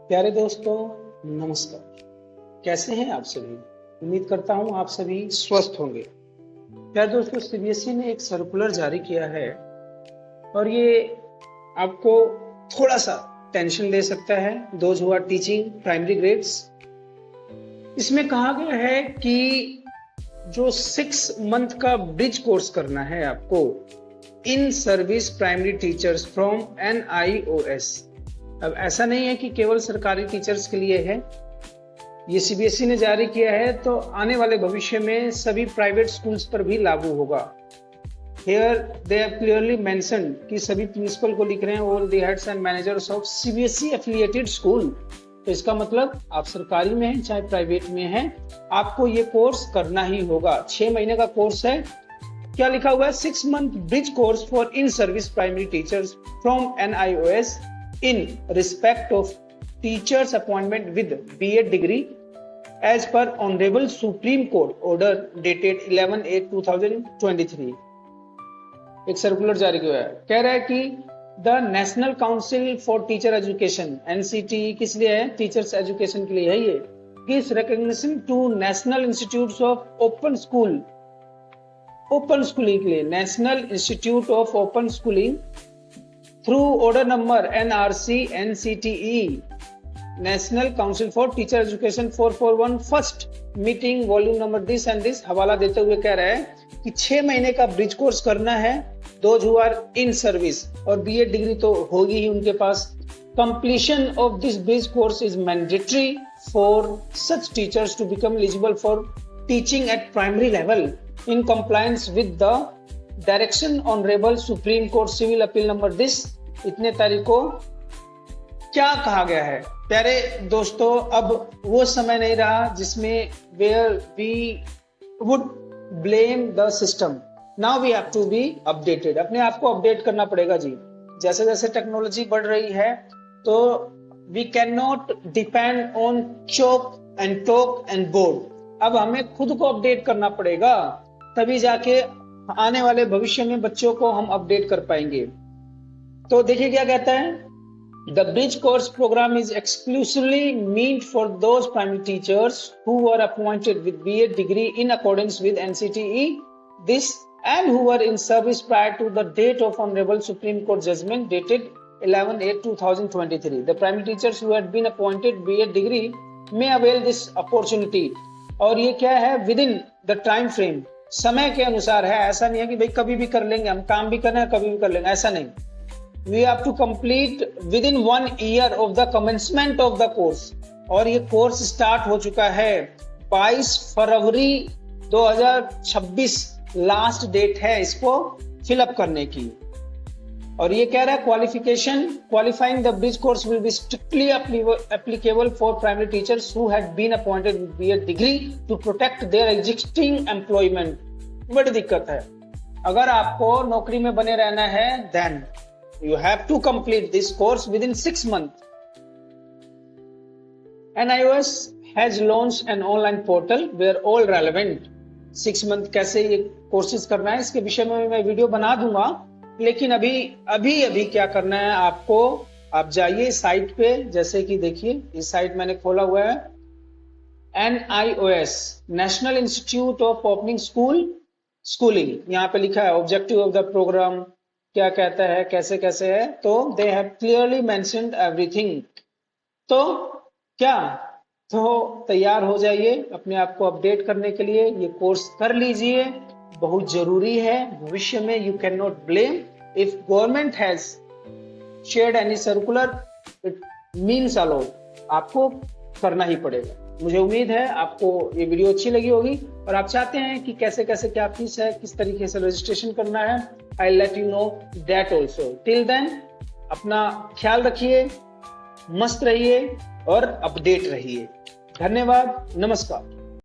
प्यारे दोस्तों, नमस्कार। कैसे हैं आप सभी? उम्मीद करता हूं आप सभी स्वस्थ होंगे। प्यारे दोस्तों, सीबीएसई ने एक सर्कुलर जारी किया है और ये आपको थोड़ा सा टेंशन दे सकता है। Those who are teaching primary grades, इसमें कहा गया है कि जो 6 मंथ का ब्रिज कोर्स करना है आपको in service primary teachers from NIOS। अब ऐसा नहीं है कि केवल सरकारी टीचर्स के लिए है, ये सीबीएसई ने जारी किया है तो आने वाले भविष्य में सभी प्राइवेट स्कूल्स पर भी लागू होगा। Here they have clearly mentioned कि सभी प्रिंसिपल को लिख रहे हैं all the heads and managers of CBSE affiliated school. तो इसका मतलब आप सरकारी में हैं चाहे प्राइवेट में हैं, आपको ये कोर्स करना ही होगा। 6 महीने का कोर्स है। क्या लिखा हुआ है? 6 month bridge course for in service primary teachers from NIOS in respect of teachers appointment with BEd degree as per Honorable Supreme Court order dated 11/8/2023। एक सर्कुलर जारी किया है, कह रहा है कि the national council for teacher education NCTE किस लिए है? टीचर्स एजुकेशन के लिए है। ये gives recognition to national institutes of open schooling के लिए, national institute of open schooling through order number NRC NCTE National Council for Teacher Education 441 first meeting volume number this and this हवाला देते हुए कह रहा है कि 6 महीने का ब्रिज कोर्स करना है those who are in service, और BEd डिग्री तो होगी ही उनके पास। Completion of this bridge course is mandatory for such teachers to become eligible for teaching at primary level in compliance with the direction honourable supreme court civil appeal number this इतने तारीख को। क्या कहा गया है प्यारे दोस्तों? अब वो समय नहीं रहा जिसमें where we would blame the system. Now we have to be updated. अपने आप को अपडेट करना पड़ेगा जी। जैसे जैसे टेक्नोलॉजी बढ़ रही है तो we can not depend on chalk and talk and board. अब हमें खुद को अपडेट करना पड़ेगा, तभी जाके आने वाले भविष्य में बच्चों को हम अपडेट कर पाएंगे। तो देखिए क्या कहता है, the bridge course programme is exclusively meant for those primary teachers who were appointed with BEd degree in accordance with NCTE this and who were in service prior to the date of honourable supreme court judgement dated 11/8/2023। The primary teachers who had been appointed BEd degree may avail this opportunity. और ये क्या है? Within the time frame, समय के अनुसार है। ऐसा नहीं है कि भाई कभी भी कर लेंगे, हम काम भी करना है कभी भी कर लेंगे, ऐसा नहीं। We have to complete within 1 year of the commencement of the course. और ये कोर्स स्टार्ट हो चुका है 22 फरवरी 2026 लास्ट डेट है इसको फिलअप करने की। और ये कह रहा है qualifying the bridge course will be strictly applicable for primary teachers who had been appointed with BEd degree to protect their existing employment. बड़ी दिक्कत है। अगर आपको नौकरी में बने रहना है then you have to complete this course within 6 month. NIOS has launched an online portal where all relevant 6 month कैसे ये कोर्सेज करना है, इसके विषय में मैं वीडियो बना दूंगा। लेकिन अभी क्या करना है आपको, आप जाइए साइट पे। जैसे कि देखिए इस साइट मैंने खोला हुआ है, NIOS national institute of opening schooling. यहाँ पे लिखा है ऑब्जेक्टिव ऑफ द प्रोग्राम, क्या कहता है, कैसे कैसे है। तो they have clearly mentioned everything. तो क्या तैयार हो जाइए अपने आप को अपडेट करने के लिए। ये कोर्स कर लीजिए, बहुत जरूरी है। भविष्य में you can not blame if government has shared any circular, it means a lot. आपको करना ही पड़ेगा। मुझे उम्मीद है आपको ये वीडियो अच्छी लगी होगी और आप चाहते हैं कि कैसे कैसे क्या फीस है, किस तरीके से रजिस्ट्रेशन करना है। I let you know that also. Till then अपना ख्याल रखिए, मस्त रहिए और अपडेट रहिए। धन्यवाद, नमस्कार।